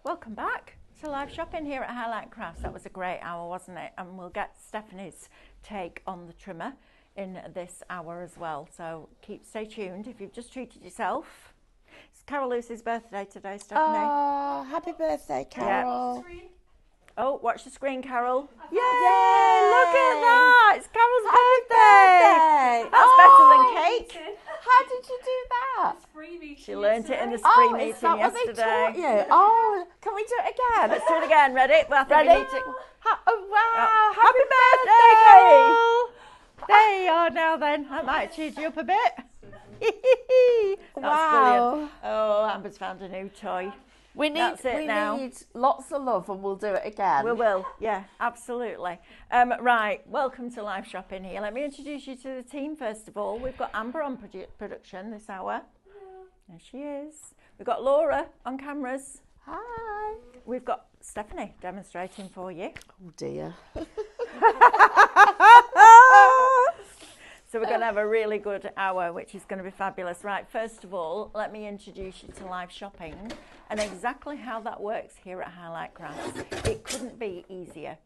Welcome back to live shopping here at Hollyhock Crafts. That was a great hour, wasn't it? And we'll get Stephanie's take on the trimmer in this hour as well. So stay tuned if you've just treated yourself. It's Carol Lucy's birthday today, Stephanie. Oh, happy birthday, Carol. Yeah. Oh, watch the screen, Carol. Yay! Look at that! It's Carol's Birthday. That's better than cake. How did you do that? She learnt it in the spree meeting is that yesterday. What they taught you? Oh, can we do it again? Let's do it again. Ready? Well, I think Ready? we need to... Oh, wow. Happy birthday, Carol! There you are now then. That might cheer you up a bit. That's Wow. brilliant. Oh, Amber's found a new toy. We need lots of love and we'll do it again. We will, yeah, absolutely. Right, welcome to live shopping here. Let me introduce you to the team first of all. We've got Amber on production this hour. There she is. We've got Laura on cameras. Hi. We've got Stephanie demonstrating for you. Oh dear. So we're going to have a really good hour, which is going to be fabulous. Right, first of all, let me introduce you to live shopping and exactly how that works here at Hollyhock Crafts. It couldn't be easier.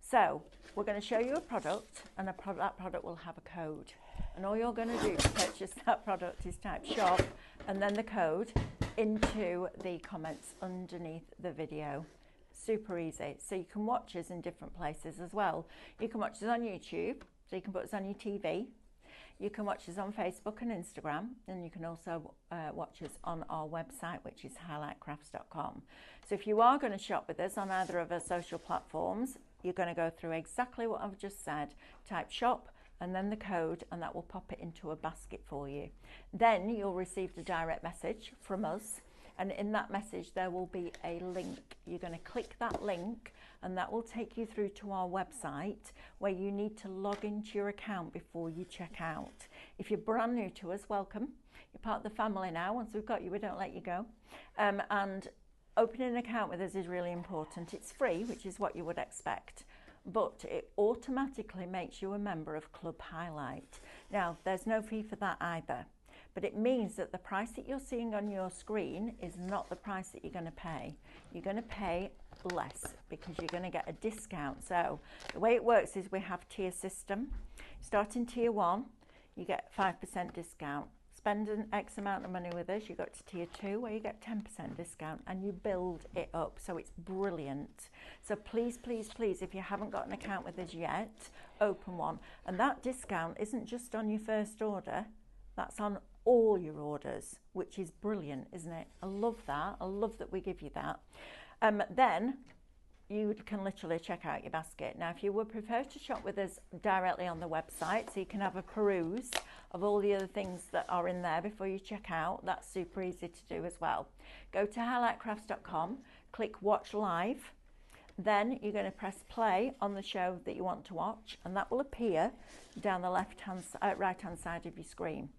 So we're going to show you a product, and that product will have a code. And all you're going to do to purchase that product is type shop and then the code into the comments underneath the video. Super easy. So you can watch us in different places as well. You can watch us on YouTube, so you can put us on your TV. You can watch us on Facebook and Instagram, and you can also watch us on our website, which is hollyhockcrafts.com. So if you are going to shop with us on either of our social platforms, you're going to go through exactly what I've just said. Type shop and then the code, and that will pop it into a basket for you. Then you'll receive the direct message from us, and in that message there will be a link. You're going to click that link, and that will take you through to our website where you need to log into your account before you check out. If you're brand new to us, welcome. You're part of the family now. Once we've got you, we don't let you go. And opening an account with us is really important. It's free, which is what you would expect, but it automatically makes you a member of Club Highlight. Now, there's no fee for that either, but it means that the price that you're seeing on your screen is not the price that you're going to pay. You're going to pay less because you're going to get a discount. So the way it works is we have tier system. Starting tier 1, you get 5% discount. Spend an X amount of money with us, you go to tier 2 where you get 10% discount, and you build it up. So it's brilliant. So please, please, please, if you haven't got an account with us yet, open one. And that discount isn't just on your first order, that's on all your orders, which is brilliant, isn't it? I love that. I love that we give you that. Then you can literally check out your basket. Now, if you would prefer to shop with us directly on the website, so you can have a peruse of all the other things that are in there before you check out, that's super easy to do as well. Go to hollyhockcrafts.com, click watch live, then you're going to press play on the show that you want to watch, and that will appear down the right-hand side of your screen.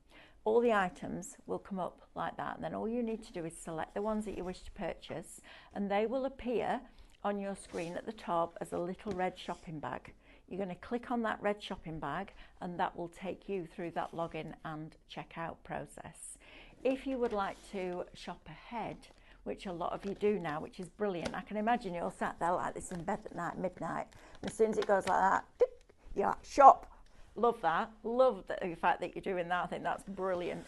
All the items will come up like that, and then all you need to do is select the ones that you wish to purchase, and they will appear on your screen at the top as a little red shopping bag. You're going to click on that red shopping bag, and that will take you through that login and checkout process. If you would like to shop ahead, which a lot of you do now, which is brilliant. I can imagine you're sat there like this in bed at night, midnight, and as soon as it goes like that, you're like, shop. Love that. Love the fact that you're doing that. I think that's brilliant.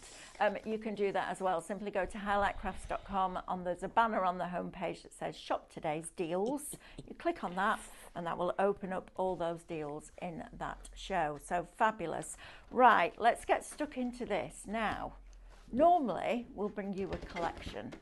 You can do that as well. Simply go to hollyhockcrafts.com, and there's a banner on the homepage that says shop today's deals. You click on that, and that will open up all those deals in that show. So fabulous. Right, let's get stuck into this now. Normally we'll bring you a collection.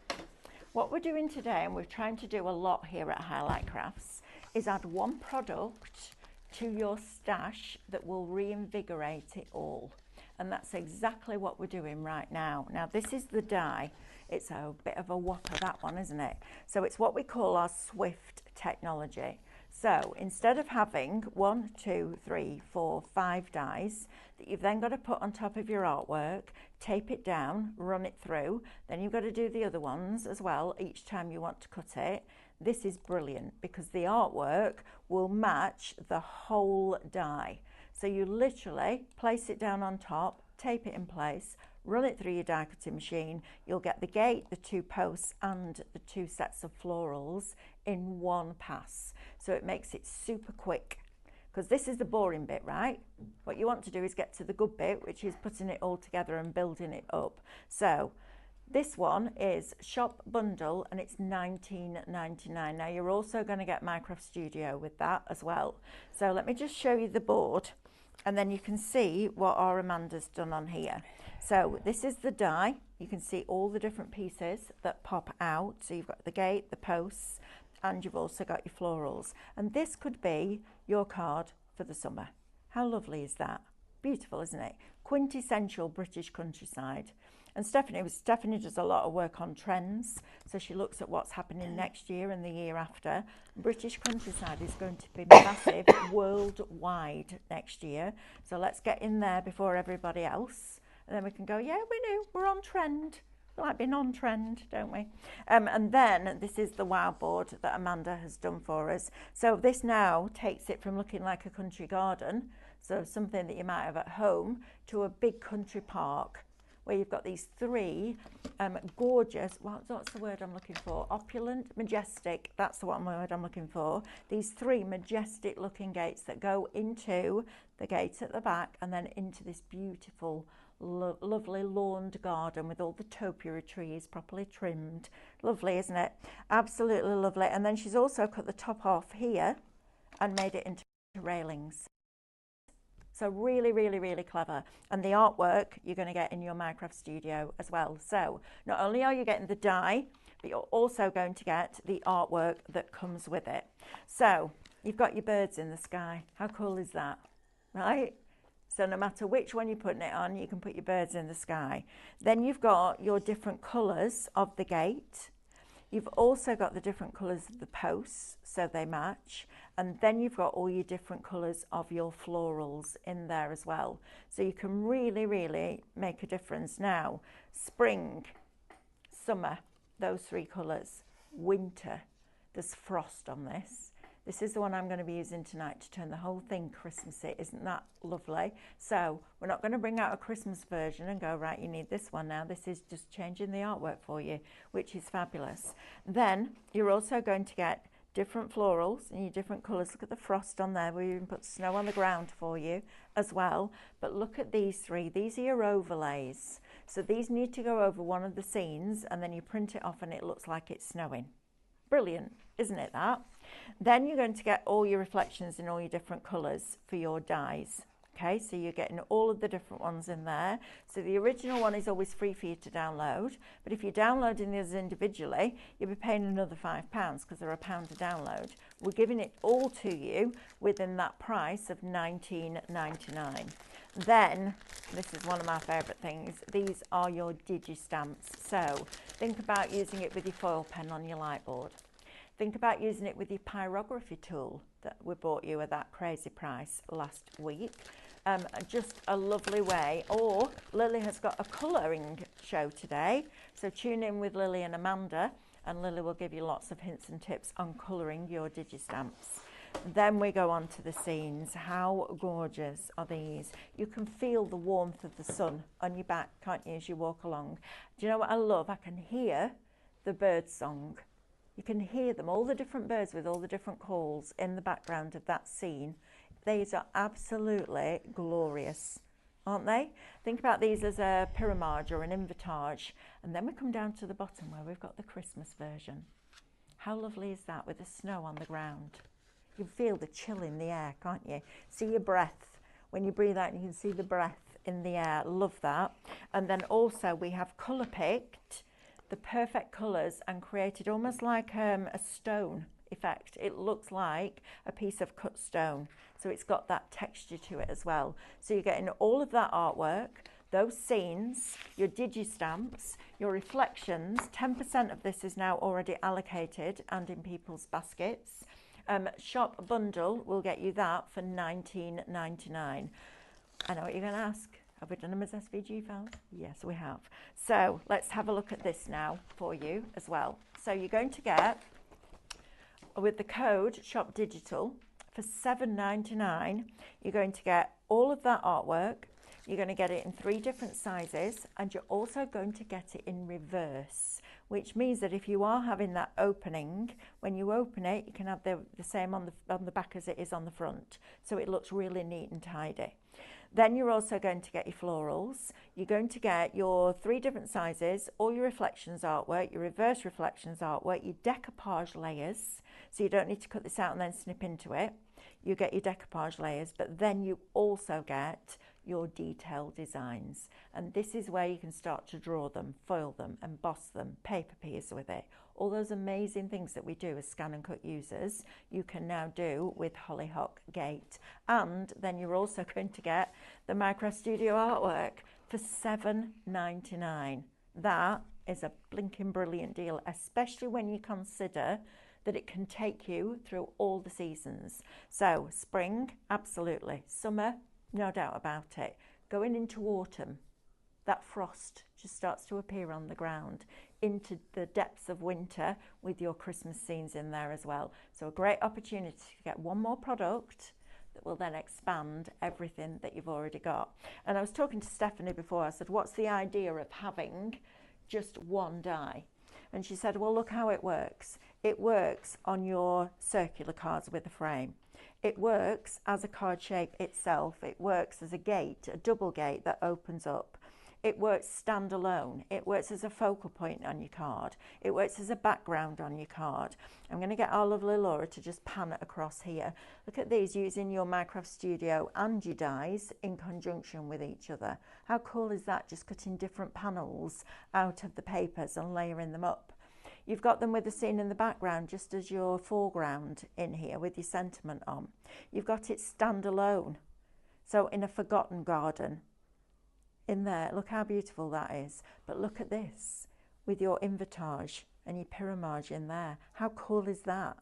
What we're doing today, and we're trying to do a lot here at Hollyhock Crafts, is add one product to your stash that will reinvigorate it all. And that's exactly what we're doing right now. Now, this is the die. It's a bit of a whopper, that one, isn't it? So it's what we call our Swift technology. So instead of having 1, 2, 3, 4, 5 dies that you've then got to put on top of your artwork, tape it down, run it through, then you've got to do the other ones as well each time you want to cut it. This is brilliant because the artwork will match the whole die. So you literally place it down on top, tape it in place, run it through your die cutting machine. You'll get the gate, the 2 posts and the 2 sets of florals in one pass. So it makes it super quick, because this is the boring bit, right? What you want to do is get to the good bit, which is putting it all together and building it up. So this one is shop bundle and it's $19.99. Now you're also going to get Minecraft Studio with that as well. So let me just show you the board and then you can see what our Amanda's done on here. So this is the die. You can see all the different pieces that pop out. So you've got the gate, the posts, and you've also got your florals. And this could be your card for the summer. How lovely is that? Beautiful, isn't it? Quintessential British countryside. And Stephanie does a lot of work on trends. So she looks at what's happening next year and the year after. British countryside is going to be massive worldwide next year. So let's get in there before everybody else. And then we can go, yeah, we knew, we're on trend. We like being on trend, don't we? And then this is the wow board that Amanda has done for us. So this now takes it from looking like a country garden, so something that you might have at home, to a big country park where you've got these 3 gorgeous, what's the word I'm looking for? Opulent, majestic, that's the word I'm looking for. These 3 majestic looking gates that go into the gates at the back and then into this beautiful lovely lawned garden with all the topiary trees properly trimmed. Lovely, isn't it? Absolutely lovely. And then she's also cut the top off here and made it into railings. So really, really, really clever. And the artwork you're going to get in your Minecraft Studio as well. So not only are you getting the die, but you're also going to get the artwork that comes with it. So you've got your birds in the sky. How cool is that, right? So no matter which one you're putting it on, you can put your birds in the sky. Then you've got your different colours of the gate. You've also got the different colours of the posts, so they match. And then you've got all your different colours of your florals in there as well. So you can really, really make a difference. Now, spring, summer, those 3 colours. Winter, there's frost on this. This is the one I'm going to be using tonight to turn the whole thing Christmassy. Isn't that lovely? So we're not going to bring out a Christmas version and go, right, you need this one now. This is just changing the artwork for you, which is fabulous. Then you're also going to get different florals in your different colours. Look at the frost on there. We even put snow on the ground for you as well. But look at these 3. These are your overlays. So these need to go over one of the scenes and then you print it off and it looks like it's snowing. Brilliant, isn't it that? Then you're going to get all your reflections in all your different colours for your dies. Okay, so you're getting all of the different ones in there. So the original one is always free for you to download, but if you're downloading these individually, you'll be paying another £5 because they're £1 to download. We're giving it all to you within that price of $19.99. Then, this is one of my favourite things, these are your digi-stamps. So think about using it with your foil pen on your light board. Think about using it with your pyrography tool that we bought you at that crazy price last week. Just a lovely way. Or Lily has got a colouring show today, so tune in with Lily and Amanda, and Lily will give you lots of hints and tips on colouring your digi-stamps. Then we go on to the scenes. How gorgeous are these? You can feel the warmth of the sun on your back, can't you, as you walk along? Do you know what I love? I can hear the bird song. You can hear them, all the different birds with all the different calls in the background of that scene. These are absolutely glorious, aren't they? Think about these as a pyramid or an invitage. And then we come down to the bottom where we've got the Christmas version. How lovely is that with the snow on the ground? You can feel the chill in the air, can't you? See your breath. When you breathe out, you can see the breath in the air. Love that. And then also we have colour picked the perfect colours and created almost like a stone effect. It looks like a piece of cut stone. So it's got that texture to it as well. So you're getting all of that artwork, those scenes, your digi-stamps, your reflections. 10% of this is now already allocated and in people's baskets. Shop bundle will get you that for $19.99. I know what you're going to ask. Have we done them as SVG files? Yes, we have. So let's have a look at this now for you as well. So you're going to get, with the code Shop Digital, for $7.99, you're going to get all of that artwork. You're going to get it in 3 different sizes, and you're also going to get it in reverse, which means that if you are having that opening, when you open it, you can have the same on the back as it is on the front, so it looks really neat and tidy. Then you're also going to get your florals. You're going to get your 3 different sizes, all your reflections artwork, your reverse reflections artwork, your decoupage layers, so you don't need to cut this out and then snip into it. You get your decoupage layers, but then you also get your detailed designs. And this is where you can start to draw them, foil them, emboss them, paper pierce with it. All those amazing things that we do as scan and cut users, you can now do with Hollyhock Gate. And then you're also going to get the Minecraft Studio artwork for $7.99. That is a blinking brilliant deal, especially when you consider that it can take you through all the seasons. So spring, absolutely. Summer, no doubt about it. Going into autumn, that frost just starts to appear on the ground. Into the depths of winter with your Christmas scenes in there as well. So a great opportunity to get one more product that will then expand everything that you've already got. And I was talking to Stephanie before. I said, what's the idea of having just one die? And she said, well, look how it works. It works on your circular cards with a frame. It works as a card shape itself. It works as a gate, a double gate that opens up. It works standalone. It works as a focal point on your card. It works as a background on your card. I'm going to get our lovely Laura to just pan it across here. Look at these, using your Minecraft Studio and your dies in conjunction with each other. How cool is that? Just cutting different panels out of the papers and layering them up. You've got them with the scene in the background just as your foreground in here with your sentiment on. You've got it standalone, so in a forgotten garden in there. Look how beautiful that is. But look at this with your invitage and your pyramage in there. How cool is that?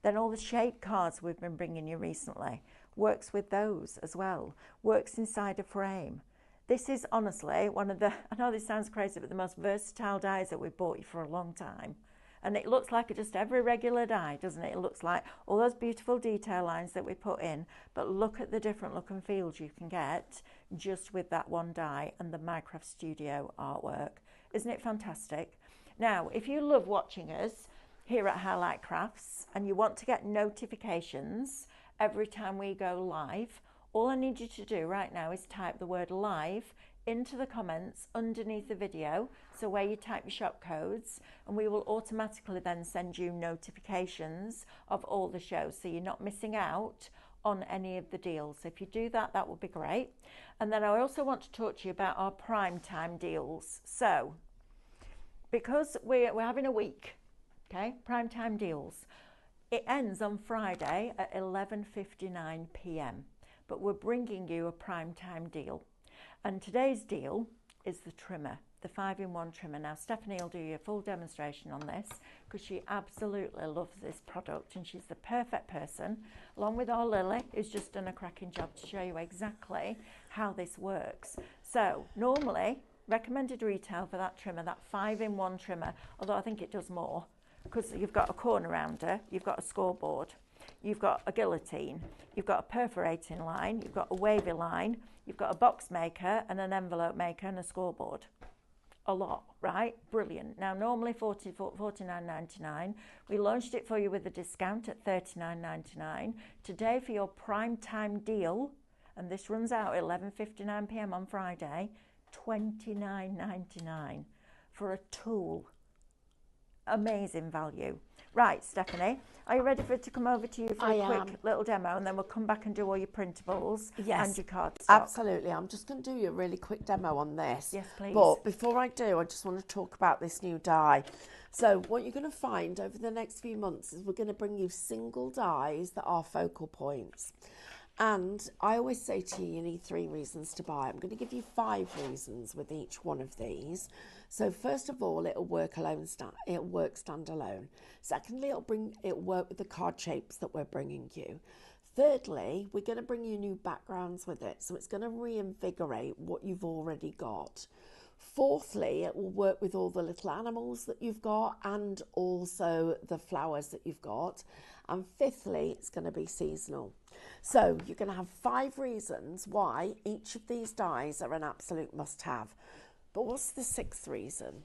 Then all the shape cards we've been bringing you recently works with those as well. Works inside a frame. This is honestly one of the, I know this sounds crazy, but the most versatile dies that we've bought you for a long time. And it looks like just every regular die, doesn't it? It looks like all those beautiful detail lines that we put in, but look at the different look and feels you can get just with that one die and the Minecraft Studio artwork. Isn't it fantastic? Now, if you love watching us here at Highlight Crafts and you want to get notifications every time we go live, all I need you to do right now is type the word live into the comments underneath the video, so where you type your shop codes, and we will automatically then send you notifications of all the shows, so you're not missing out on any of the deals. So if you do that, that would be great. And then I also want to talk to you about our prime time deals. So because we're having a week, okay, prime time deals, it ends on Friday at 11:59 p.m. but we're bringing you a prime time deal. And today's deal is the trimmer, the 5-in-1 trimmer. Now, Stephanie will do you a full demonstration on this because she absolutely loves this product and she's the perfect person, along with our Lily, who's just done a cracking job to show you exactly how this works. So, normally, recommended retail for that trimmer, that 5-in-1 trimmer, although I think it does more, because you've got a corner rounder, you've got a scoreboard, you've got a guillotine, you've got a perforating line, you've got a wavy line, you've got a box maker and an envelope maker and a scoreboard. A lot, right? Brilliant. Now, normally $49.99. We launched it for you with a discount at $39.99. Today, for your prime time deal, and this runs out at 11:59 p.m. on Friday, $29.99 for a tool. Amazing value. Right, Stephanie, are you ready for it to come over to you for a quick little demo, and then we'll come back and do all your printables and your cardstock? Absolutely. I'm just going to do you a really quick demo on this. Yes, please. But before I do, I just want to talk about this new die. So what you're going to find over the next few months is we're going to bring you single dies that are focal points. And I always say to you, you need 3 reasons to buy. I'm going to give you 5 reasons with each one of these. So first of all, it'll work it'll work standalone. Secondly, it'll work with the card shapes that we're bringing you. Thirdly, we're going to bring you new backgrounds with it, so it's going to reinvigorate what you've already got. Fourthly, it will work with all the little animals that you've got and also the flowers that you've got. And fifthly, it's going to be seasonal. So you're going to have 5 reasons why each of these dies are an absolute must-have. But what's the 6th reason?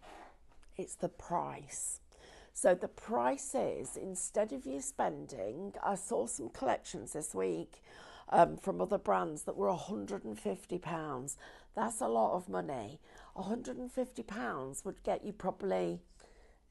It's the price. So the price is, instead of you spending, I saw some collections this week from other brands that were £150. That's a lot of money. £150 would get you probably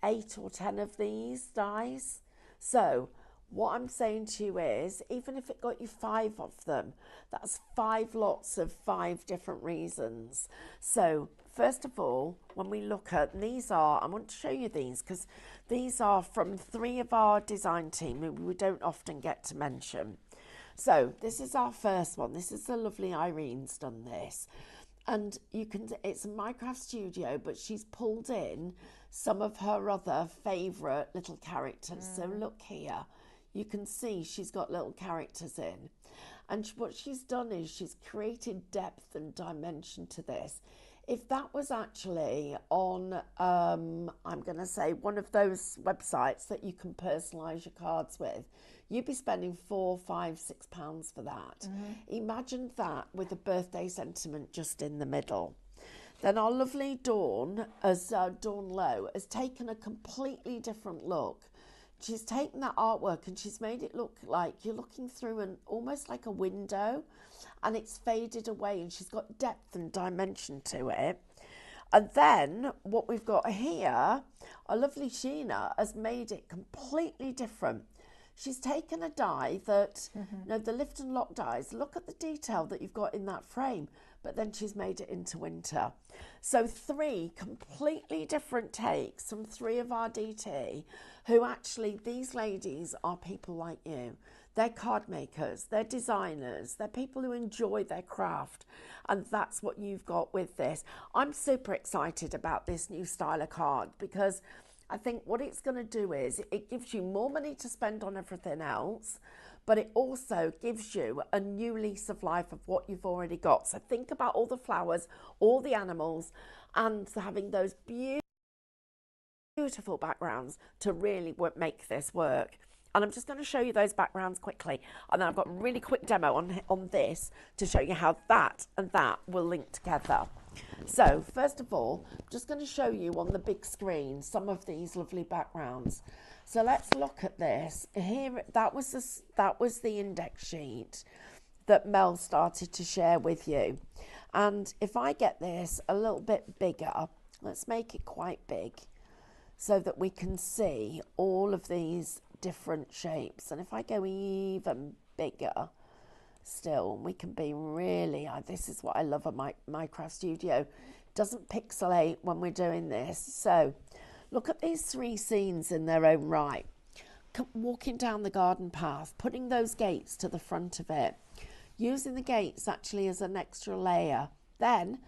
8 or 10 of these dies. So what I'm saying to you is, even if it got you 5 of them, that's 5 lots of 5 different reasons. So first of all, when we look at, and these are, I want to show you these because these are from 3 of our design team who we don't often get to mention. So this is our first one. This is the lovely Irene's done this. And you can, it's a Minecraft studio, but she's pulled in some of her other favourite little characters. So look here, you can see she's got little characters in. And what she's done is she's created depth and dimension to this. If that was actually on, I'm going to say, one of those websites that you can personalise your cards with, you'd be spending £4, £5, £6 for that. Imagine that with a birthday sentiment just in the middle. Then our lovely Dawn, as Dawn Lowe, has taken a completely different look. She's taken that artwork and she's made it look like you're looking through an almost like a window, and it's faded away, and she's got depth and dimension to it. And then what we've got here, our lovely Sheena has made it completely different. She's taken a die that, you know, the lift and lock dies, look at the detail that you've got in that frame, but then she's made it into winter. So 3 completely different takes from 3 of our DT, who actually, these ladies are people like you. They're card makers, they're designers, they're people who enjoy their craft, and that's what you've got with this. I'm super excited about this new style of card because I think what it's going to do is it gives you more money to spend on everything else, but it also gives you a new lease of life of what you've already got. So think about all the flowers, all the animals, and having those beautiful backgrounds to really make this work. And I'm just going to show you those backgrounds quickly. And then I've got a really quick demo on this to show you how that and that will link together. So first of all, I'm just going to show you on the big screen some of these lovely backgrounds. So let's look at this. Here, that was the index sheet that Mel started to share with you. And if I get this a little bit bigger, let's make it quite big so that we can see all of these different shapes. And if I go even bigger still, we can be really, this is what I love about Minecraft Studio. It doesn't pixelate when we're doing this. So look at these 3 scenes in their own right. Walking down the garden path, putting those gates to the front of it, using the gates actually as an extra layer. Then,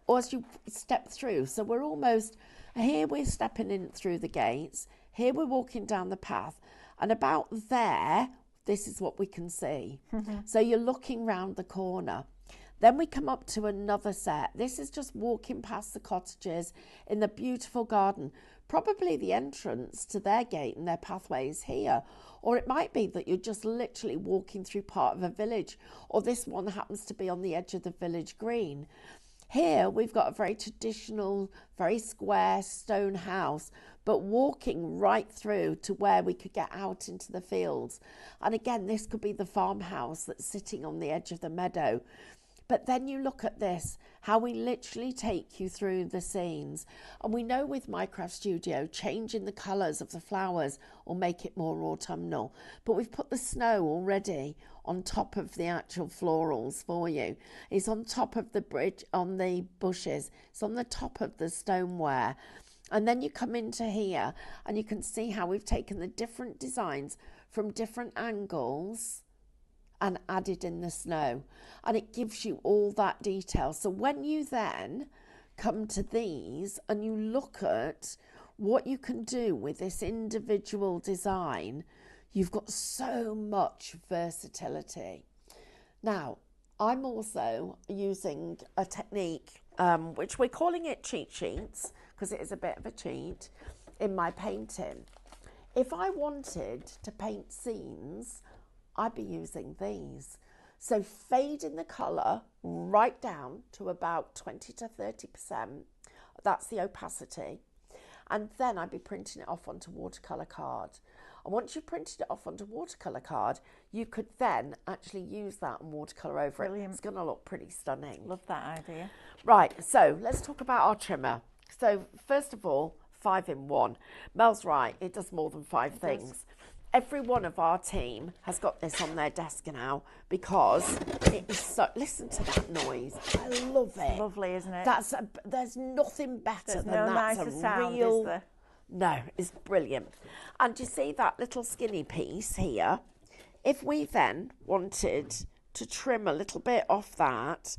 as you step through, so we're almost, here we're stepping in through the gates, here we're walking down the path, and about there, this is what we can see. So you're looking round the corner. Then we come up to another set. This is just walking past the cottages in the beautiful garden. Probably the entrance to their gate and their pathway is here. Or it might be that you're just literally walking through part of a village. Or this one happens to be on the edge of the village green. Here we've got a very traditional, very square stone house, but walking right through to where we could get out into the fields. And again, this could be the farmhouse that's sitting on the edge of the meadow. But then you look at this, how we literally take you through the scenes. And we know with Minecraft Studio, changing the colours of the flowers will make it more autumnal. But we've put the snow already on top of the actual florals for you. It's on top of the bridge, on the bushes. It's on the top of the stoneware. And then you come into here and you can see how we've taken the different designs from different angles and added in the snow, and it gives you all that detail. So when you then come to these and you look at what you can do with this individual design, you've got so much versatility. Now, I'm also using a technique which we're calling it cheat sheets, because it is a bit of a cheat in my painting. If I wanted to paint scenes, I'd be using these. So fading the colour right down to about 20 to 30%. That's the opacity. And then I'd be printing it off onto watercolour card. And once you've printed it off onto watercolour card, you could then actually use that and watercolour over it. It's going to look pretty stunning. Love that idea. Right, so let's talk about our trimmer. So first of all, 5-in-1. Mel's right, it does more than 5 things. Every one of our team has got this on their desk now because it is so, listen to that noise. I love it. It's lovely, isn't it? There's nothing better than no that. nicer sound, real, is there? No, it's brilliant. And you see that little skinny piece here? If we then wanted to trim a little bit off that,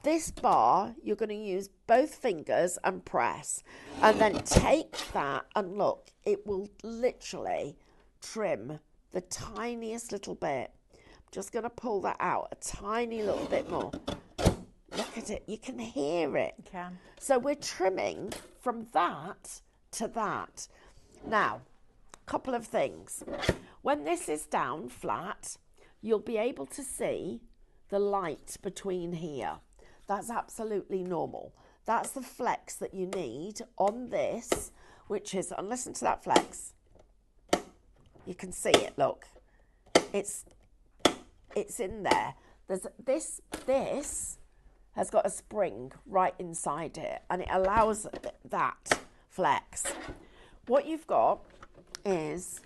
this bar, you're going to use both fingers and press. And then take that and look, it will literally trim the tiniest little bit. I'm just going to pull that out a tiny little bit more. Look at it. You can hear it. You can. So we're trimming from that to that. Now, a couple of things. When this is down flat, you'll be able to see the light between here. That's absolutely normal. That's the flex that you need on this, which is, and listen to that flex. You can see it, look. It's in there. There's this has got a spring right inside it, and it allows that flex. What you've got is,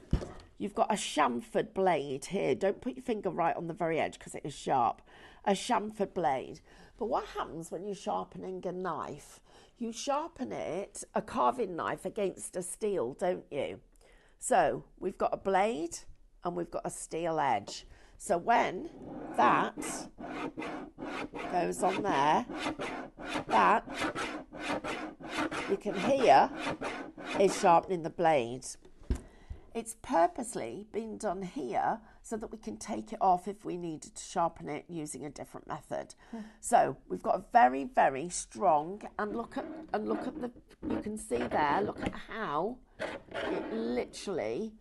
you've got a chamfered blade here. Don't put your finger right on the very edge because it is sharp. A chamfered blade. But what happens when you're sharpening a knife? You sharpen it, a carving knife, against a steel, don't you? So we've got a blade and we've got a steel edge. So when that goes on there, that you can hear is sharpening the blade. It's purposely been done here so that we can take it off if we needed to sharpen it using a different method. So we've got a very, very strong, and look at the, you can see there, look at how it literally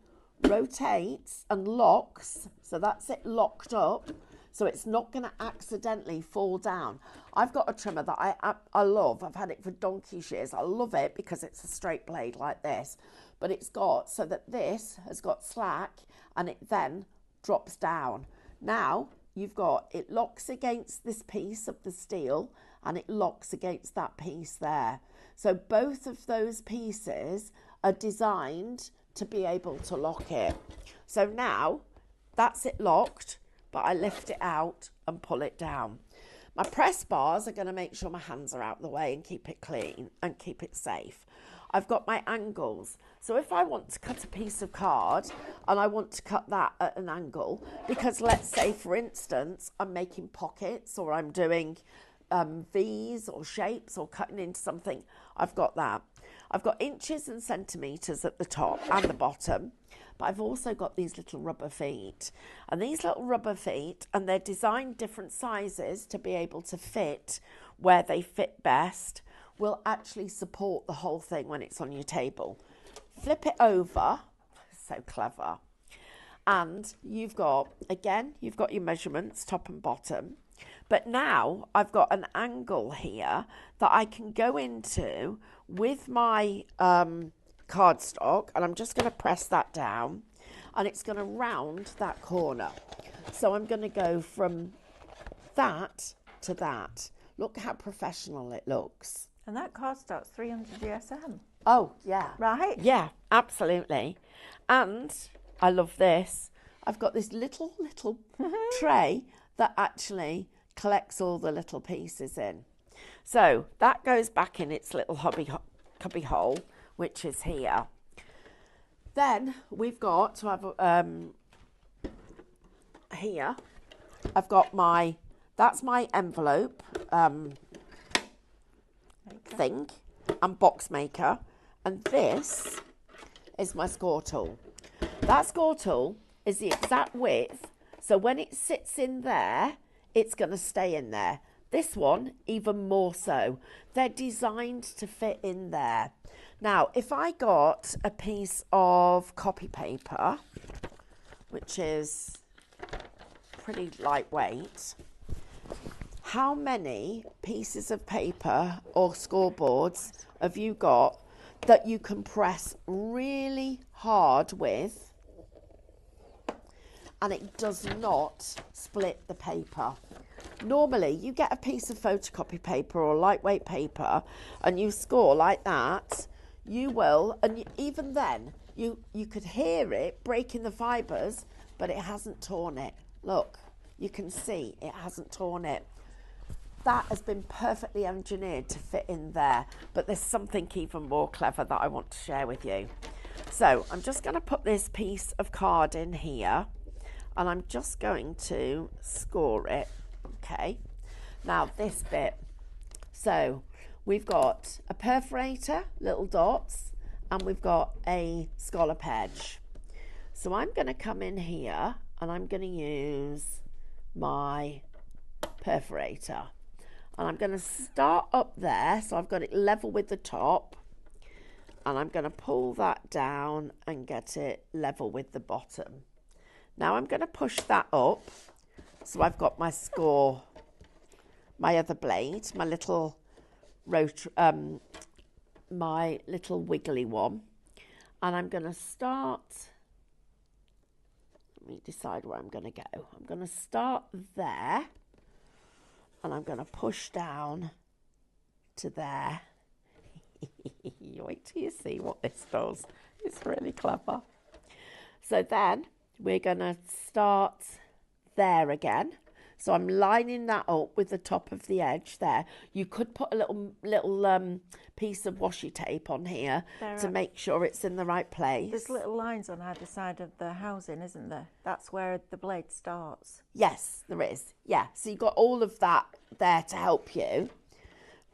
rotates and locks. So that's it locked up. So it's not going to accidentally fall down. I've got a trimmer that I love. I've had it for donkey's years. I love it because it's a straight blade like this. But it's got so that this has got slack and it then drops down. Now you've got, it locks against this piece of the steel and it locks against that piece there. So both of those pieces are designed to be able to lock it. So now that's it locked, but I lift it out and pull it down. My press bars are going to make sure my hands are out of the way and keep it clean and keep it safe. I've got my angles. So if I want to cut a piece of card and I want to cut that at an angle, because let's say, for instance, I'm making pockets or I'm doing V's or shapes or cutting into something, I've got that. I've got inches and centimetres at the top and the bottom, but I've also got these little rubber feet. And these little rubber feet, and they're designed different sizes to be able to fit where they fit best, will actually support the whole thing when it's on your table. Flip it over, so clever. And you've got, again, you've got your measurements, top and bottom. But now I've got an angle here that I can go into with my cardstock, and I'm just going to press that down, and it's going to round that corner. So I'm going to go from that to that. Look how professional it looks. And that cardstock's 300 GSM. Oh, yeah. Right? Yeah, absolutely. And I love this. I've got this little tray that actually collects all the little pieces in. So that goes back in its little cubby hole, which is here. Then we've got to have here. I've got that's my envelope thing and box maker, and this is my score tool. That score tool is the exact width, so when it sits in there, it's going to stay in there. This one, even more so. They're designed to fit in there. Now, if I got a piece of copy paper, which is pretty lightweight, how many pieces of paper or scoreboards have you got that you can press really hard with and it does not split the paper? Normally, you get a piece of photocopy paper or lightweight paper and you score like that, you will, and even then, you could hear it breaking the fibres, but it hasn't torn it. Look, you can see it hasn't torn it. That has been perfectly engineered to fit in there, but there's something even more clever that I want to share with you. So I'm just going to put this piece of card in here and I'm just going to score it. Okay, now this bit. So we've got a perforator, little dots, and we've got a scallop edge. So I'm going to come in here and I'm going to use my perforator. And I'm going to start up there, so I've got it level with the top. And I'm going to pull that down and get it level with the bottom. Now I'm going to push that up. So I've got my score, my other blade, my little my little wiggly one. And I'm going to start, let me decide where I'm going to go. I'm going to start there. And I'm going to push down to there. Wait till you see what this does. It's really clever. So then we're going to start there again. So I'm lining that up with the top of the edge there. You could put a little piece of washi tape on here to make sure it's in the right place. There's little lines on either side of the housing, isn't there? That's where the blade starts. Yes, there is. Yeah, so you've got all of that there to help you.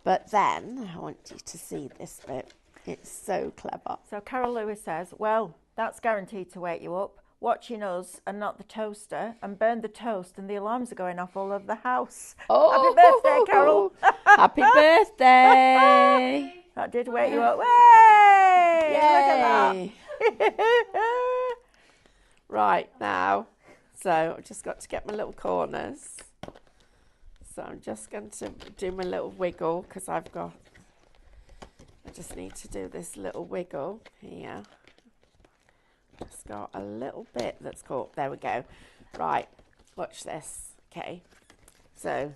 But then I want you to see this bit. It's so clever. So Carol Lewis says, well, that's guaranteed to wake you up. Watching us and not the toaster, and burn the toast and the alarms are going off all over the house. Oh, happy birthday, Carol. Happy birthday. That did wake you up. Way! Yay. Look at that. Right, now, so I've just got to get my little corners. So I'm just going to do my little wiggle because I just need to do this little wiggle here. Just got a little bit that's caught. There we go. Right, watch this. Okay, so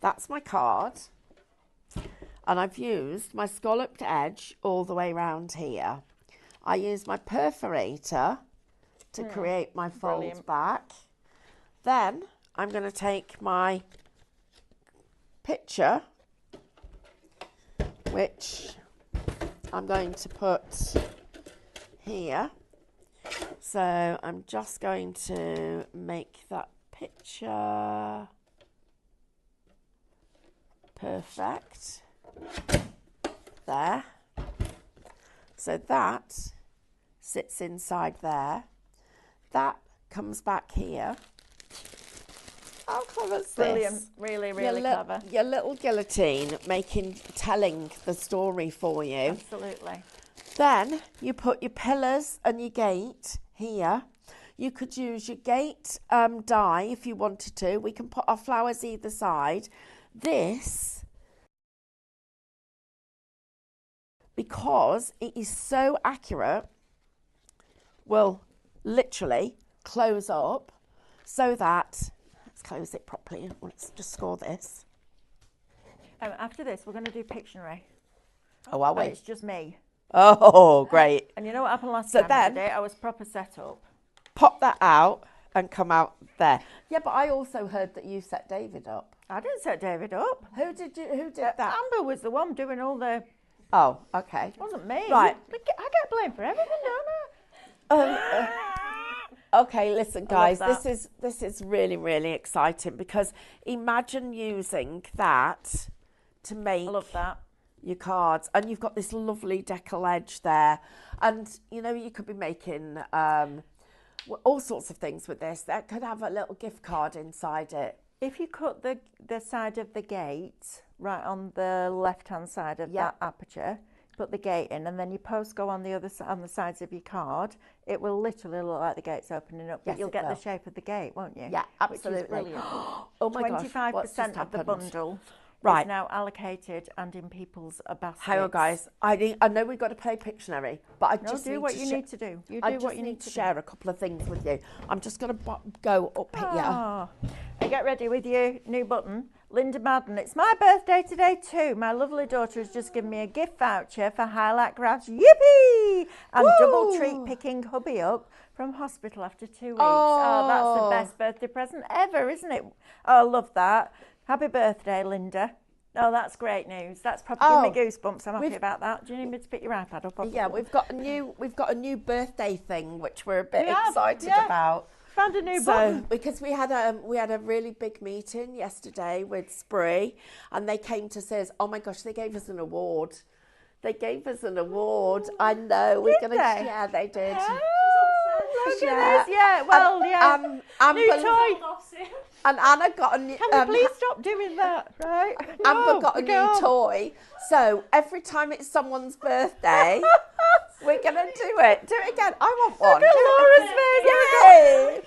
that's my card. And I've used my scalloped edge all the way around here. I use my perforator to create my fold back. Then I'm going to take my picture, which I'm going to put here. So I'm just going to make that picture perfect. There. So that sits inside there. That comes back here. How clever is this? Brilliant. Really, really clever. Your little guillotine telling the story for you. Absolutely. Then you put your pillars and your gate here. You could use your gate die if you wanted to. We can put our flowers either side. This, because it is so accurate, will literally close up so that, let's close it properly. Let's just score this. After this, we're going to do Pictionary. Oh, are we? It's just me. Oh, great. And you know what happened last time I did it? I was proper set up. Pop that out and come out there. Yeah, but I also heard that you set David up. I didn't set David up. Who did that? Amber was the one doing all the... Oh, okay. It wasn't me. Right. I get blamed for everything, don't I? Okay, listen, guys. This is really, really exciting because imagine using that to make... I love that. Your cards, and you've got this lovely decal edge there, and you know you could be making all sorts of things with this. That could have a little gift card inside it. If you cut the side of the gate right on the left-hand side of that aperture, put the gate in, and then your posts go on the other on the sides of your card, it will literally look like the gate's opening up, but you'll get the shape of the gate, won't you? Yeah, absolutely. Which is brilliant. Oh my gosh, 25% of the bundle is now allocated and in people's baskets. Hang on, guys. I know we've got to play Pictionary, but I just do what you need to do. You do what you need to share a couple of things with you. I'm just going to go up here. And get ready with your new button. Linda Madden, it's my birthday today too. My lovely daughter has just given me a gift voucher for Highlight Crafts. Yippee! And double treat picking hubby up from hospital after 2 weeks. Oh, that's the best birthday present ever, isn't it? Oh, love that. Happy birthday, Linda. Oh, that's great news. That's probably giving me goosebumps. I'm happy about that. Do you need me to pick your iPad up? Yeah, we've got a new birthday thing which we're a bit excited about. Found a new button. Because we had a really big meeting yesterday with Spree, and they came to say, oh my gosh, they gave us an award. They gave us an award. I know. Yeah, they did. New toy. And Anna got a new... Can we please stop doing that, right? Amber got a new toy. So every time it's someone's birthday, we're going to do it. Do it again. I want one. Look at Laura's face. Yay!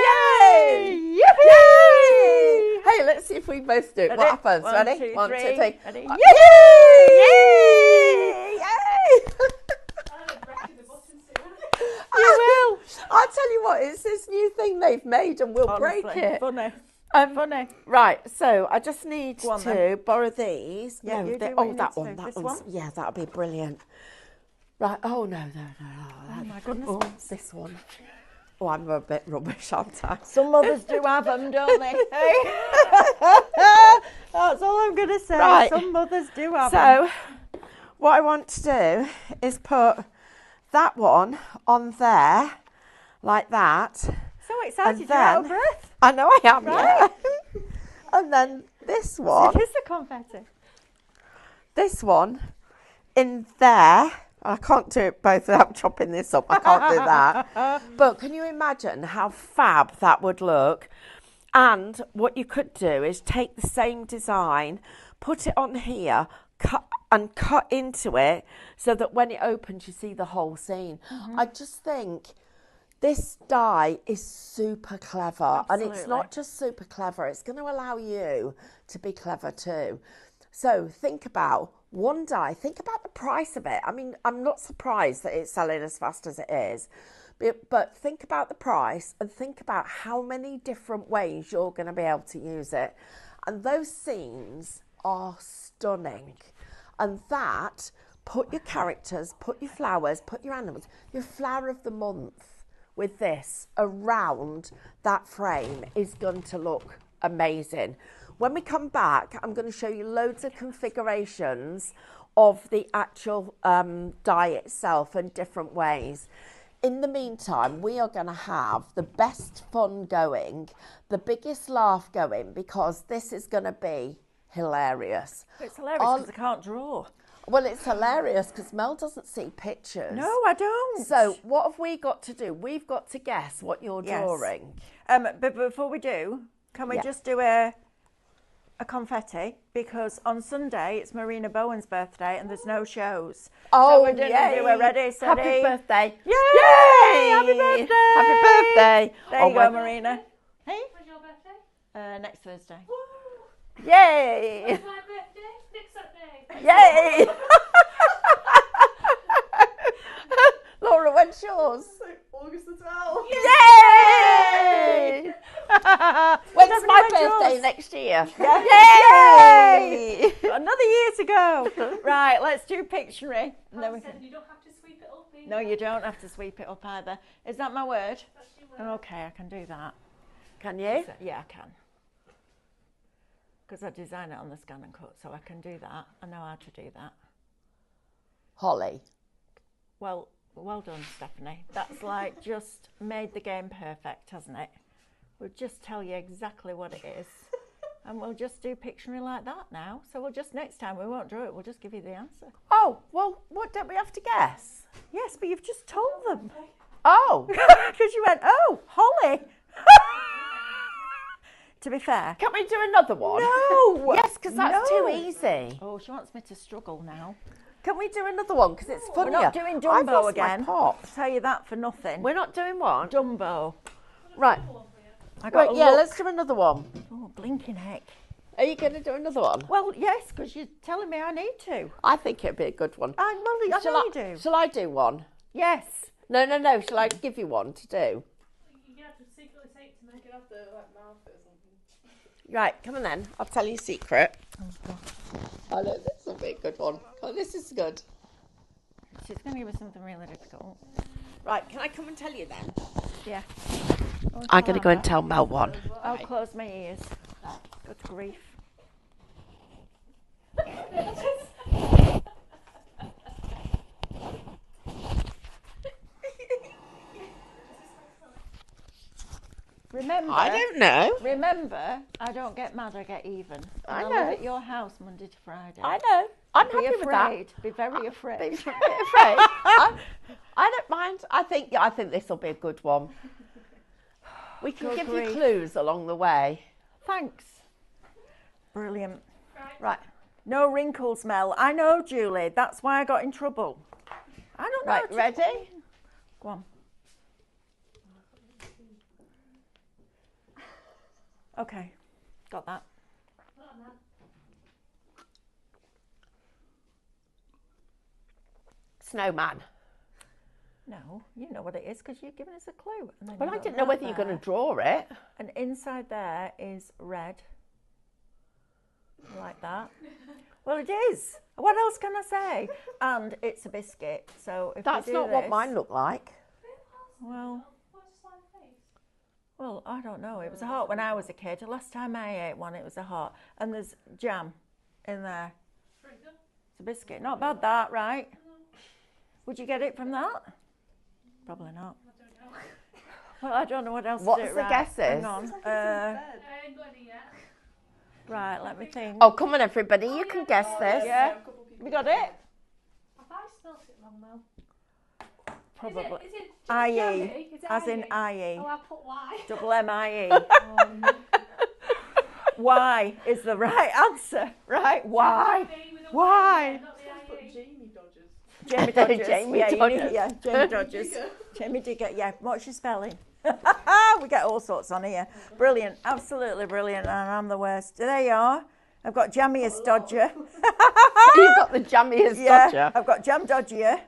Yay! Yippee! Hey, let's see if we both do it. What happens? Ready? 1, 2, 3. Ready? Yay! Yay! Yay! You will. I'll tell you what, it's this new thing they've made and we'll break it. Funny. Funny. Right, so I just need to borrow these. Yeah, that one. Yeah, that'll be brilliant. Right, oh no. Oh my goodness. Oh, this one. Oh, I'm a bit rubbish, aren't I? Some mothers do have them, don't they? That's all I'm going to say. Right. Some mothers do have them. So, what I want to do is put that one on there, like that. So excited, you're out of breath. I know I am, right. Yeah. And then this one. So here's the confetti. This one in there. I can't do it both without chopping this up. I can't do that. But can you imagine how fab that would look? And what you could do is take the same design, put it on here, cut into it so that when it opens you see the whole scene. I just think this die is super clever. Absolutely. And it's not just super clever, it's going to allow you to be clever too. So think about one die, think about the price of it. I mean, I'm not surprised that it's selling as fast as it is, but think about the price and think about how many different ways you're going to be able to use it. And those scenes are stunning. And that, put your characters, put your flowers, put your animals, your flower of the month with this around that frame is going to look amazing. When we come back, I'm going to show you loads of configurations of the actual die itself in different ways. In the meantime, we are going to have the best fun going, the biggest laugh going, because this is going to be hilarious. It's hilarious because I can't draw. Well, it's hilarious because Mel doesn't see pictures. No, I don't. So what have we got to do? We've got to guess what you're drawing. But before we do, can we just do a confetti? Because on Sunday it's Marina Bowen's birthday and there's no shows. Oh, so we're going to do a ready, steady. Happy birthday. Yay! Yay! Happy birthday. Happy birthday. There you go, Marina. Hey? When's your birthday? Next Thursday. Yay! When's my birthday? Next Saturday. Yay! Laura, when's yours? August the 12th. Yay! When's my birthday yours? next year? Yay! Another year to go. Right, let's do Pictionary. And then we can... You don't have to sweep it up either. No, you don't have to sweep it up either. Is that my word? That's your word. Okay, I can do that. Can you? Yeah, I can. Because I design it on the scan and cut, so I can do that. I know how to do that. Holly. Well done, Stephanie. That's like just made the game perfect, hasn't it? We'll just tell you exactly what it is. And we'll just do Pictionary like that now. So we'll just, next time we won't draw it, we'll just give you the answer. Oh, well, what don't we have to guess? Yes, but you've just told them. Oh. Because you went, oh, Holly. To be fair. Can we do another one? No! Yes, because that's No. too easy. Oh, she wants me to struggle now. Can we do another one? Because it's funnier. We're not doing I've Dumbo lost again. my pot. I'll tell you that for nothing. We're not doing one? Dumbo. Right. I got Right, yeah, let's do another one. Oh, blinking heck. Are you going to do another one? Well, yes, because you're telling me I need to. I think it'd be a good one. I know you do. Shall I do one? Yes. No. Shall I give you one to do? You have to secretly say it to make it have the mouth or something. Right, come on then. I'll tell you a secret. I know this will be a good one. Oh, this is good. She's going to give us something really difficult. Right, can I come and tell you then? Yeah. I'm going to go and tell Mel one. I'll close my ears. Good grief. Remember, I don't know. Remember, I don't get mad, I get even. And I live know. at your house Monday to Friday. I know. I'm Be happy with that. afraid. Be very afraid. Be afraid. I don't mind. I think this will be a good one. We can Good give grief. you clues along the way. Thanks. Brilliant. Right. No wrinkles, Mel. I know, Julie. That's why I got in trouble. I don't know. Right, ready? Go on. Okay. Got that. Snowman. No, you know what it is because you've given us a clue. And then Well, you I got didn't know that whether you're going to there. draw it. And inside there is red. Like that. Well, it is. What else can I say? And it's a biscuit. So if That's we do not what this- mine looked like. Well, What's the slime face? well, I don't know. It was a heart when I was a kid. The last time I ate one, it was a heart. And there's jam in there. Pretty good. It's a biscuit. Not bad, that, right? Would you get it from that? Probably not. I don't know. Well, I don't know what else What's to do. the Right, guesses? hang on. I ain't got any yet. Right, let me think. Oh, come on, everybody. You can guess this. Yeah, we got it? Have I spelled it wrong, Mel? Probably. Is it IE, jammy? Is it as in IE? IE. Oh, I put Y. Double M-I-E. Y is the right answer, right? Why? Why? Jamie Dodgers. Jamie Dodgers. Jamie yeah, Dodgers. Yeah, Jamie Dodgers. Jamie Digger, yeah. What's your spelling? We get all sorts on here. Brilliant, absolutely brilliant, and I'm the worst. There you are. I've got Jammiest Dodger. You've got the jammiest Yeah, Dodger. I've got Jam Dodger,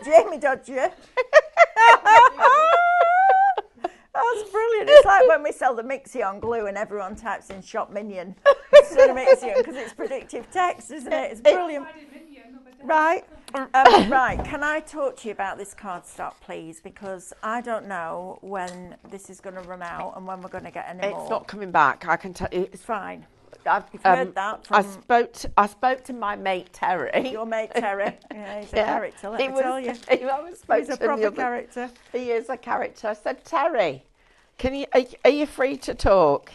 Jamie Dodger. That's brilliant. It's like when we sell the Mixie on glue and everyone types in shop minion instead of Mixie because it's predictive text, isn't it? It's brilliant. Right. Right. Can I talk to you about this cardstock, please? Because I don't know when this is going to run out and when we're going to get any more. It's not coming back. I can tell you. It's fine. I've You've heard that from I spoke to my mate Terry. your mate Terry. Yeah, he's a character, let me tell you. I spoke He's a to him the proper other- character. He is a character. I said, Terry, are you free to talk?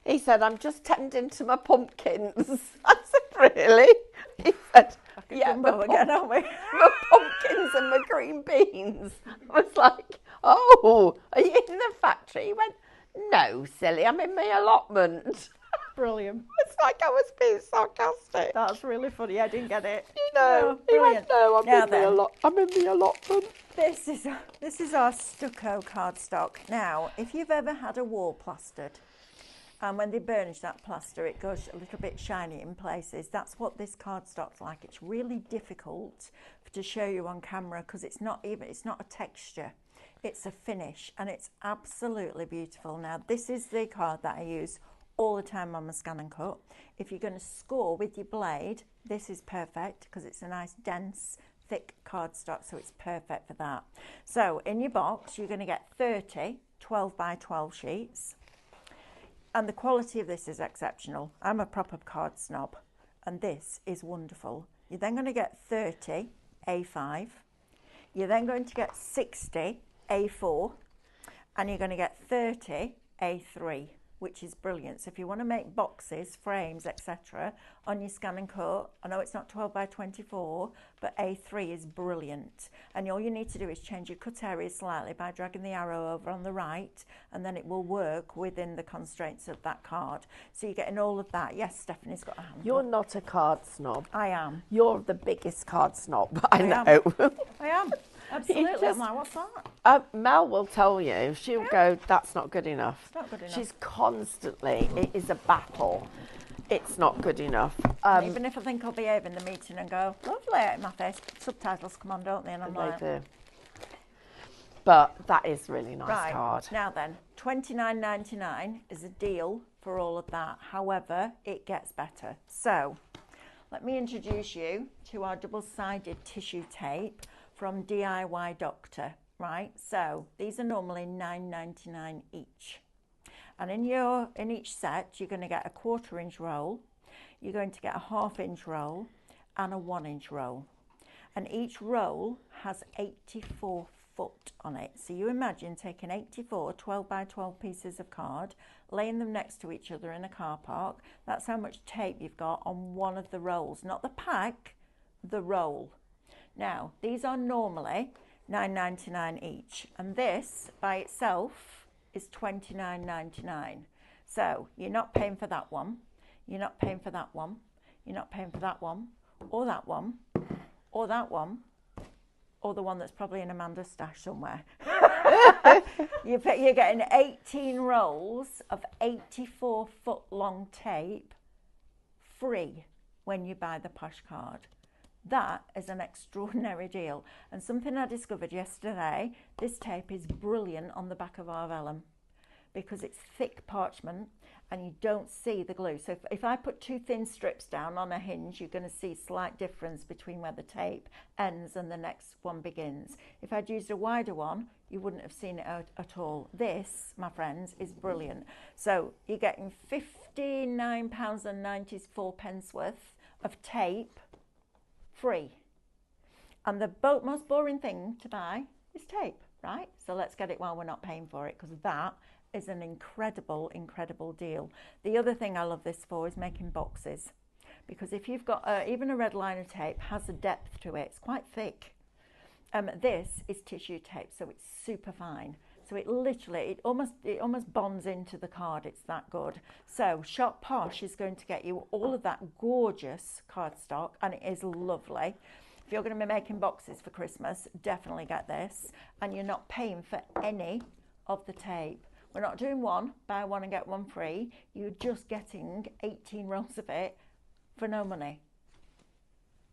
He said, I'm just tending to my pumpkins. I said, really? He said, yeah, Dumbo again, aren't we? my pumpkins and my green beans. I was like, oh, are you in the factory? He went, no, silly, I'm in my allotment. Brilliant. It's like I was being sarcastic. That's really funny. I didn't get it. No, he brilliant. went, no, I'm Now in then. the allotment. This is our stucco cardstock. Now, if you've ever had a wall plastered, and when they burnish that plaster, it goes a little bit shiny in places. That's what this cardstock's like. It's really difficult to show you on camera because it's not a texture. It's a finish, and it's absolutely beautiful. Now, this is the card that I use all the time on my scan and cut. If you're going to score with your blade, this is perfect because it's a nice dense thick cardstock, so it's perfect for that. So in your box you're going to get 30 12 by 12 sheets, and the quality of this is exceptional. I'm a proper card snob and this is wonderful. You're then going to get 30 A5, you're then going to get 60 A4, and you're going to get 30 A3. which is brilliant. So if you want to make boxes, frames, etc. on your Scan and Cut, I know it's not 12 by 24, but A3 is brilliant. And all you need to do is change your cut area slightly by dragging the arrow over on the right, and then it will work within the constraints of that card. So you're getting all of that. Yes, Stephanie's got a hand You're up. not a card snob. I am. You're the biggest card snob. I know. I am. Absolutely. I'm just- like, what's that? Mel will tell you. She'll go, that's not good enough. It's not good enough. She's constantly, it is a battle. It's not good enough. Even if I think I'll behave in the meeting and go, lovely, my face, subtitles come on, don't they? And I'm they like, do. But that is really nice right, card. now then, $29.99 is a deal for all of that. However, it gets better. So, let me introduce you to our double-sided tissue tape from DIY Doctor, right? So, these are normally $9.99 each. And in each set, you're going to get a 1/4 inch roll, you're going to get a 1/2 inch roll, and a 1 inch roll. And each roll has 84 foot on it. So you imagine taking 84 12 by 12 pieces of card, laying them next to each other in a car park. That's how much tape you've got on one of the rolls, not the pack, the roll. Now, these are normally $9.99 each, and this by itself is $29.99. So you're not paying for that one, you're not paying for that one, you're not paying for that one, or that one, or that one, or the one that's probably in Amanda's stash somewhere. You're getting 18 rolls of 84 foot long tape free when you buy the Posh card. That is an extraordinary deal. And something I discovered yesterday, this tape is brilliant on the back of our vellum because it's thick parchment and you don't see the glue. So if I put 2 thin strips down on a hinge, you're going to see slight difference between where the tape ends and the next one begins. If I'd used a wider one, you wouldn't have seen it at all. This, my friends, is brilliant. So you're getting £59.94 worth of tape free. And the most boring thing to buy is tape, right? So let's get it while we're not paying for it, because that is an incredible, incredible deal. The other thing I love this for is making boxes, because if you've got even a red liner tape has a depth to it, it's quite thick. This is tissue tape, so it's super fine. So it almost bonds into the card. It's that good. So Shop Posh is going to get you all of that gorgeous cardstock, and it is lovely. If you're going to be making boxes for Christmas, definitely get this, and you're not paying for any of the tape. We're not doing one, buy one and get one free. You're just getting 18 rolls of it for no money.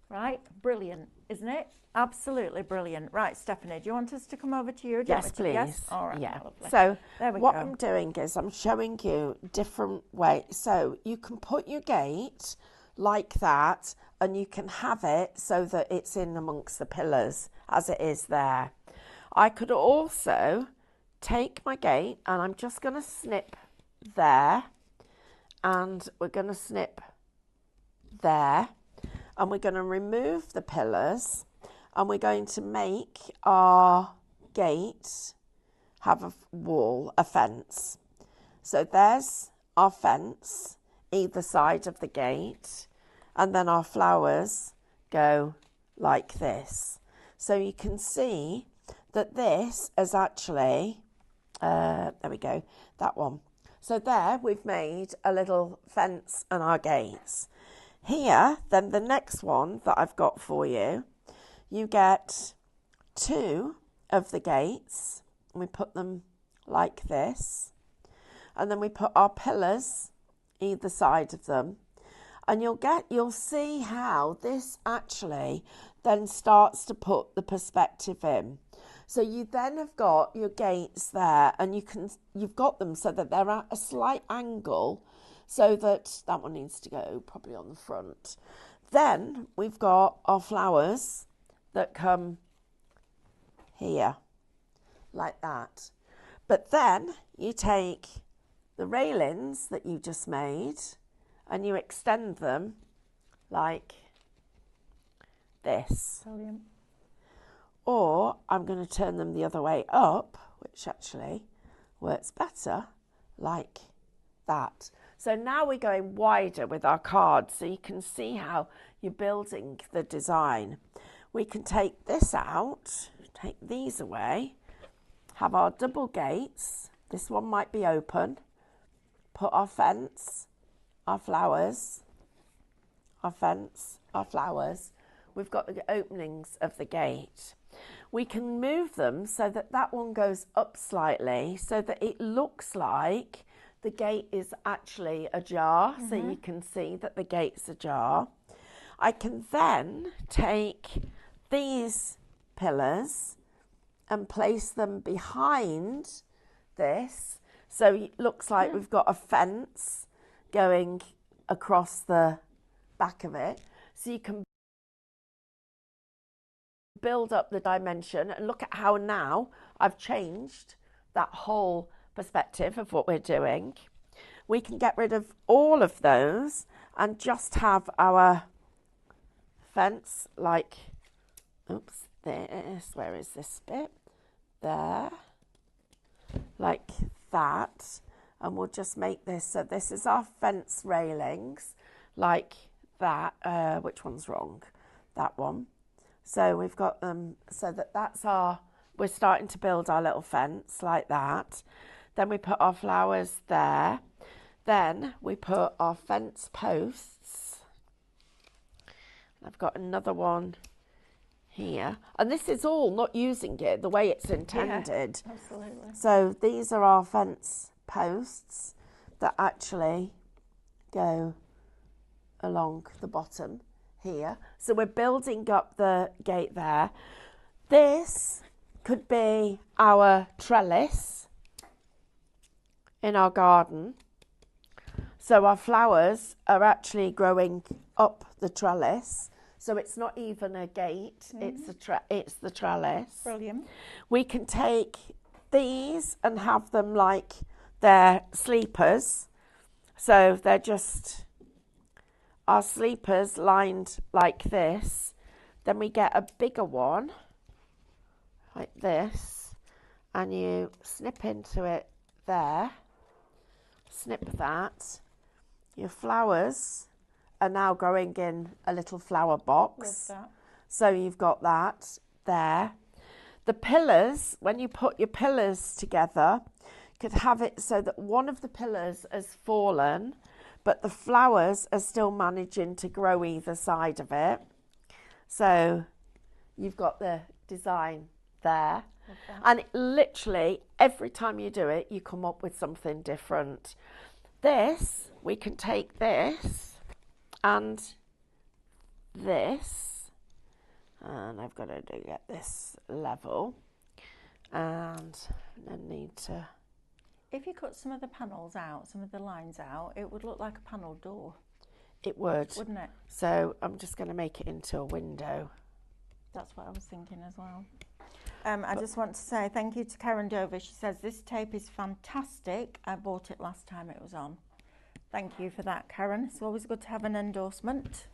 Right? Brilliant, isn't it? Absolutely brilliant. Right, Stephanie, do you want us to come over to you? Yes, please. Yes? All right, yeah. lovely. So There we what go. I'm doing is I'm showing you different ways. So you can put your gate like that, and you can have it so that it's in amongst the pillars as it is there. I could also take my gate, and I'm just going to snip there, and we're going to snip there, and we're going to remove the pillars, and we're going to make our gate have a wall, a fence. So there's our fence either side of the gate, and then our flowers go like this. So you can see that this is actually there we go, that one. So there we've made a little fence and our gates. Here, then the next one that I've got for you, you get 2 of the gates, and we put them like this, and then we put our pillars either side of them, and you'll see how this actually then starts to put the perspective in. So you then have got your gates there, and you've got them so that they're at a slight angle, so that one needs to go probably on the front. Then we've got our flowers that come here, like that. But then you take the railings that you just made and you extend them like this. Brilliant. Or I'm going to turn them the other way up, which actually works better, like that. So now we're going wider with our cards, so you can see how you're building the design. We can take this out, take these away, have our double gates. This one might be open. Put our fence, our flowers, our fence, our flowers. We've got the openings of the gate. We can move them so that that one goes up slightly so that it looks like the gate is actually ajar, so you can see that the gate's ajar. I can then take these pillars and place them behind this, so it looks like we've got a fence going across the back of it. So you can build up the dimension and look at how now I've changed that whole perspective of what we're doing. We can get rid of all of those and just have our fence like, oops, this, where is this bit? There, like that. And we'll just make this, so this is our fence railings, like that. Which one's wrong? That one. So we've got them, so that's our, we're starting to build our little fence like that. Then we put our flowers there. Then we put our fence posts. I've got another one here. And this is all not using it the way it's intended. Yeah, absolutely. So these are our fence posts that actually go along the bottom here. So we're building up the gate there. This could be our trellis in our garden. So our flowers are actually growing up the trellis. So it's not even a gate, it's the trellis. Brilliant. We can take these and have them like they're sleepers. So they're just our sleepers lined like this. Then we get a bigger one like this, and you snip into it there, snip that. Your flowers are now growing in a little flower box. Love that. So you've got that there. The pillars, when you put your pillars together, you could have it so that one of the pillars has fallen, but the flowers are still managing to grow either side of it. So you've got the design there. And literally every time you do it, you come up with something different. This, we can take this and this, and I've got to get this level, and then need to... If you cut some of the panels out, some of the lines out, it would look like a panelled door. It would. Wouldn't it? So I'm just going to make it into a window. That's what I was thinking as well. I just want to say thank you to Karen Dover. She says, this tape is fantastic. I bought it last time it was on. Thank you for that, Karen. It's always good to have an endorsement.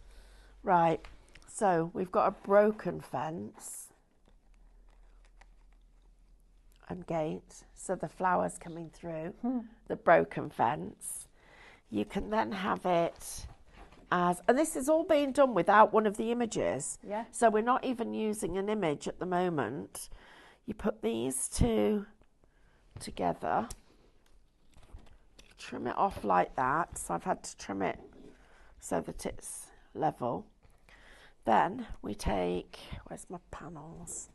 Right, so we've got a broken fence and gate, so the flowers coming through the broken fence. You can then have it as, and this is all being done without one of the images. Yeah. So we're not even using an image at the moment. You put these two together, trim it off like that. So I've had to trim it so that it's level. Then we take, where's my panels?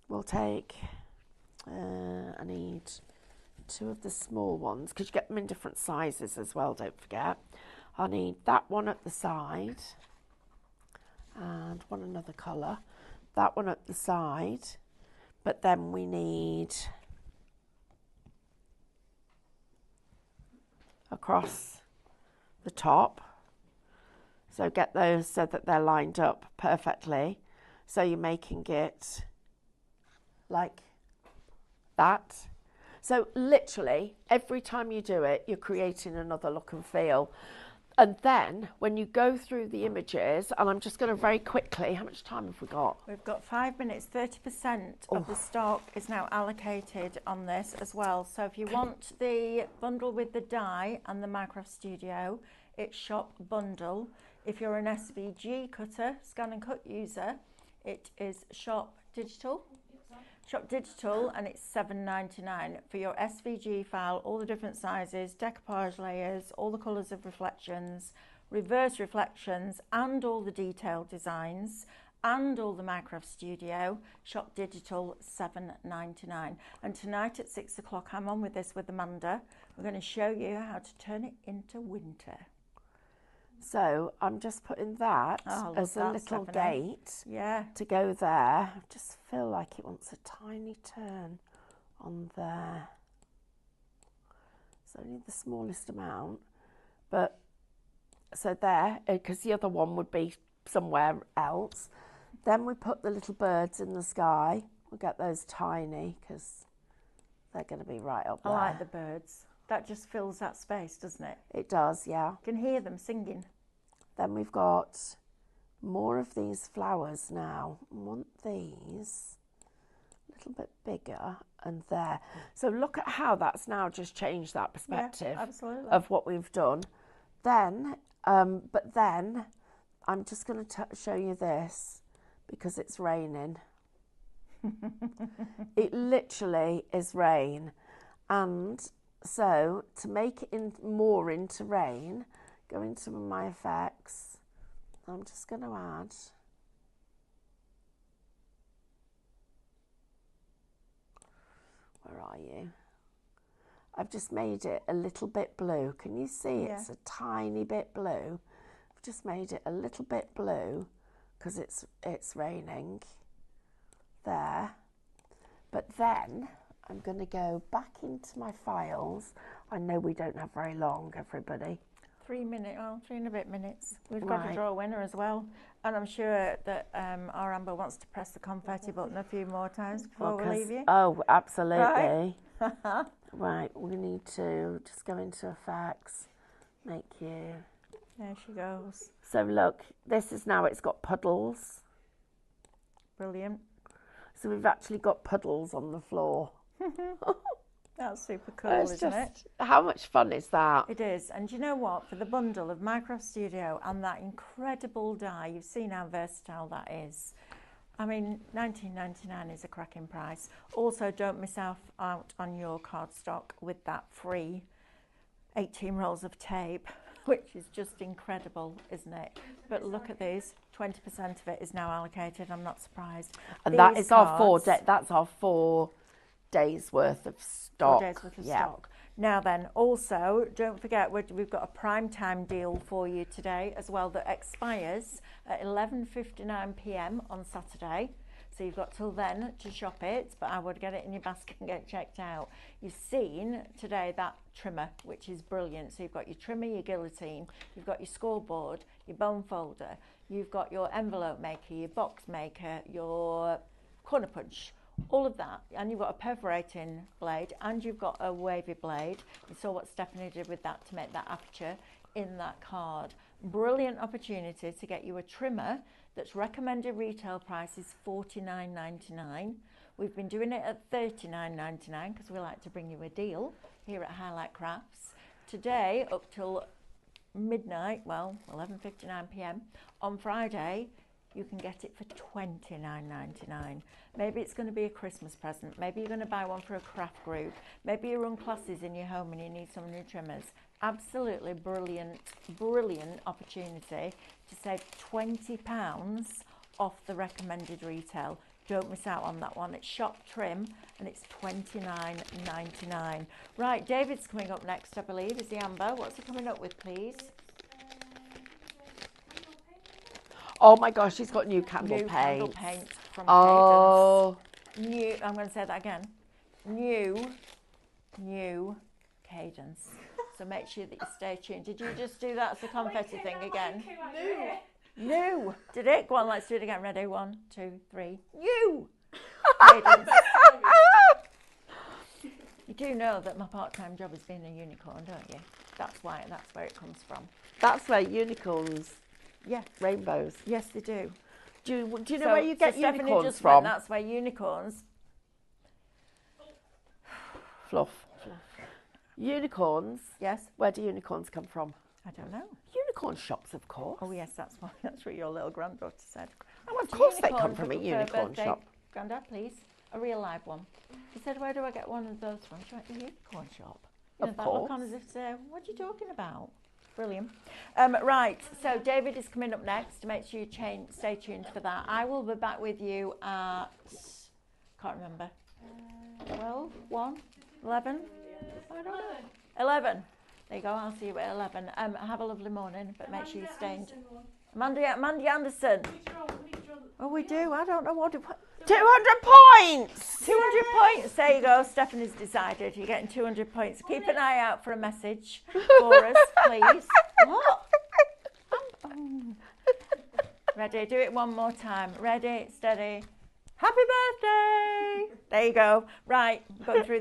We'll take, I need 2 of the small ones, because you get them in different sizes as well, don't forget. I need that one at the side, and one another colour, that one at the side, but then we need across the top. So get those so that they're lined up perfectly. So you're making it like that. So literally every time you do it, you're creating another look and feel. And then when you go through the images, and I'm just going to very quickly, how much time have we got? We've got 5 minutes. 30% of the stock is now allocated on this as well. So if you want the bundle with the die and the Minecraft Studio, it's shop bundle. If you're an SVG cutter, scan and cut user, it is shop digital. Shop digital, and it's $7.99 for your SVG file, all the different sizes, decoupage layers, all the colours of reflections, reverse reflections, and all the detailed designs, and all the Minecraft Studio. Shop digital, $7.99. And tonight at 6 o'clock, I'm on with this with Amanda. We're going to show you how to turn it into winter. So I'm just putting that as a little gate to go there. I just feel like it wants a tiny turn on there. It's only the smallest amount, but so there, because the other one would be somewhere else. Then we put the little birds in the sky. We'll get those tiny because they're going to be right up there. I like the birds. That just fills that space, doesn't it? It does, yeah. You can hear them singing. Then we've got more of these flowers now. I want these a little bit bigger and there. So look at how that's now just changed that perspective of what we've done. Then, but then I'm just going to show you this because it's raining. It literally is rain. And so to make it more into rain, go into my effects. I'm just going to add where are you? I've just made it a little bit blue. Can you see it's a tiny bit blue? I've just made it a little bit blue because it's raining there. But then I'm going to go back into my files. I know we don't have very long, everybody. 3 minutes, well, 3 and a bit minutes. We've got to draw a winner as well. And I'm sure that our Amber wants to press the confetti button a few more times before we leave you. Oh, absolutely. Right, we need to just go into effects, make you. There she goes. So look, this is now, it's got puddles. Brilliant. So we've actually got puddles on the floor. That's super cool, isn't it? How much fun is that? It is. And you know what? For the bundle of Minecraft Studio and that incredible die, you've seen how versatile that is. I mean, $19.99 is a cracking price. Also, don't miss out on your cardstock with that free 18 rolls of tape, which is just incredible, isn't it? But look at these. 20% of it is now allocated. I'm not surprised. And that is our 4 days. That's our 4 days worth of stock. 4 days worth of stock. Now then, also, don't forget, we've got a prime time deal for you today as well that expires at 11:59 p.m. on Saturday. So you've got till then to shop it, but I would get it in your basket and get it checked out. You've seen today that trimmer, which is brilliant. So you've got your trimmer, your guillotine, you've got your scoreboard, your bone folder, you've got your envelope maker, your box maker, your corner punch, all of that, and you've got a perforating blade and you've got a wavy blade. You saw what Stephanie did with that to make that aperture in that card. Brilliant opportunity to get you a trimmer that's recommended retail price is $49.99. We've been doing it at $39.99 because we like to bring you a deal here at Highlight Crafts. Today up till midnight, well, 11:59 p.m. on Friday, you can get it for $29.99. Maybe it's going to be a Christmas present. Maybe you're going to buy one for a craft group. Maybe you run classes in your home and you need some new trimmers. Absolutely brilliant, brilliant opportunity to save £20 off the recommended retail. Don't miss out on that one. It's shop trim and it's $29.99. Right, David's coming up next, I believe. Is he, Amber? What's he coming up with, please? Oh my gosh, she's got new candle paint. Candle paint from Cadence. New, I'm going to say that again. New Cadence. So make sure that you stay tuned. Did you just do that as a confetti thing again? New. Did it? Go on, let's do it again. Ready? 1, 2, 3. New Cadence. You do know that my part-time job is being a unicorn, don't you? That's why. That's where it comes from. That's where unicorns, Yeah. rainbows. Yes, they do. Do you know where you get Stephanie unicorns just from? Went, that's where unicorns. Fluff. Unicorns. Yes. Where do unicorns come from? I don't know. Unicorn shops, of course. Oh yes, that's why. That's what your little granddaughter said. Oh, of course they come Unicorn from a for unicorn birthday. shop. Grandad, please. A real live one. She said, where do I get one of those from? She went, the unicorn shop. You know, Of that look course. on as if to say, what are you talking about? Brilliant. Right, so David is coming up next. Make sure you stay tuned for that. I will be back with you at, can't remember, 12, 1, 11? I don't know. 11. There you go, I'll see you at 11. Have a lovely morning, but make sure you stay in. Mandy Anderson. Oh, we do. I don't know what. 200 points! 200 points. There you go. Stephanie's decided. You're getting 200 points. Keep an eye out for a message for us, please. What? Ready? Do it one more time. Ready, steady. Happy birthday! There you go. Right, going through